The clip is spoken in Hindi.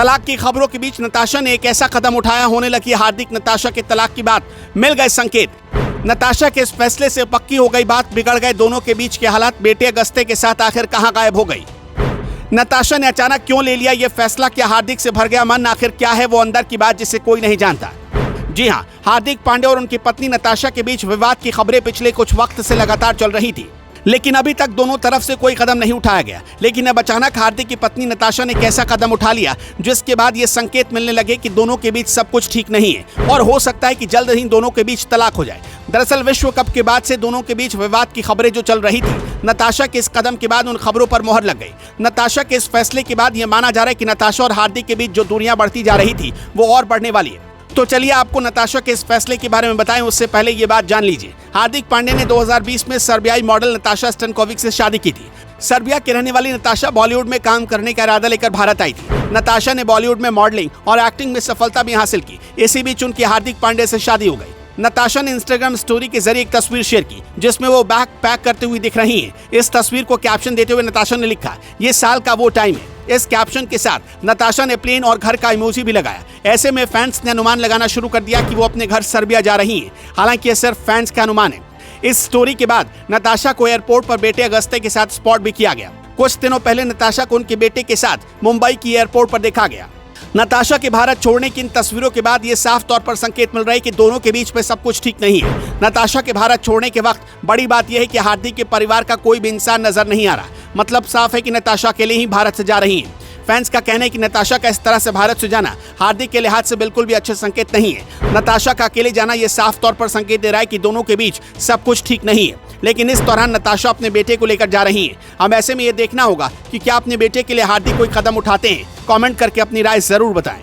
तलाक की खबरों के बीच नताशा ने एक ऐसा कदम उठाया, होने लगी हार्दिक नताशा के तलाक की बात, मिल गए संकेत। नताशा के इस फैसले से पक्की हो गई बात, बिगड़ गए दोनों के बीच के हालात। बेटे अगस्त्य के साथ आखिर कहां गायब हो गई नताशा ने? अचानक क्यों ले लिया ये फैसला? क्या हार्दिक से भर गया मन? आखिर क्या है वो अंदर की बात जिसे कोई नहीं जानता? जी हां, हार्दिक पांड्या और उनकी पत्नी नताशा के बीच विवाद की खबरें पिछले कुछ वक्त से लगातार चल रही थी, लेकिन अभी तक दोनों तरफ से कोई कदम नहीं उठाया गया। लेकिन अब अचानक हार्दिक की पत्नी नताशा ने कैसा कदम उठा लिया जिसके बाद ये संकेत मिलने लगे कि दोनों के बीच सब कुछ ठीक नहीं है और हो सकता है कि जल्द ही दोनों के बीच तलाक हो जाए। दरअसल विश्व कप के बाद से दोनों के बीच विवाद की खबरें जो चल रही थी, नताशा के इस कदम के बाद उन खबरों पर मोहर लग गई। नताशा के इस फैसले के बाद यह माना जा रहा है कि नताशा और हार्दिक के बीच जो दूरियां बढ़ती जा रही थी वो और बढ़ने वाली है। तो चलिए आपको नताशा के इस फैसले के बारे में बताएं, उससे पहले ये बात जान लीजिए। हार्दिक पांड्या ने 2020 में सर्बियाई मॉडल नताशा स्टनकोविक से शादी की थी। सर्बिया की रहने वाली नताशा बॉलीवुड में काम करने का इरादा लेकर भारत आई थी। नताशा ने बॉलीवुड में मॉडलिंग और एक्टिंग में सफलता भी हासिल की। इसी बीच उनकी हार्दिक पांड्या से शादी हो गई। नताशा ने इंस्टाग्राम स्टोरी के जरिए एक तस्वीर शेयर की जिसमें वो बैग पैक करते हुए दिख रही हैं। इस तस्वीर को कैप्शन देते हुए नताशा ने लिखा, ये साल का वो टाइम है। इस कैप्शन के साथ नताशा ने प्लेन और घर का इमोजी भी लगाया। ऐसे में फैंस ने अनुमान लगाना शुरू कर दिया कि वो अपने घर सर्बिया जा रही हैं। हालांकि ये सिर्फ फैंस का अनुमान है। इस स्टोरी के बाद नताशा को एयरपोर्ट पर बेटे अगस्त्य के साथ स्पॉट भी किया गया। कुछ दिनों पहले नताशा को उनके बेटे के साथ मुंबई की एयरपोर्ट पर देखा गया। नताशा के भारत छोड़ने की इन तस्वीरों के बाद ये साफ तौर पर संकेत मिल रहा है कि दोनों के बीच में सब कुछ ठीक नहीं है। नताशा के भारत छोड़ने के वक्त बड़ी बात यह है कि हार्दिक के परिवार का कोई भी इंसान नजर नहीं आ रहा। मतलब साफ है कि नताशा अकेले ही भारत से जा रही हैं। फैंस का कहना है कि नताशा का इस तरह से भारत से जाना हार्दिक के लिहाज से बिल्कुल भी अच्छे संकेत नहीं है। नताशा का अकेले जाना यह साफ तौर पर संकेत दे रहा है कि दोनों के बीच सब कुछ ठीक नहीं है। लेकिन इस दौरान नताशा अपने बेटे को लेकर जा रही हैं। अब ऐसे में यह देखना होगा कि क्या अपने बेटे के लिए हार्दिक कोई कदम उठाते हैं। कमेंट करके अपनी राय जरूर बताएं।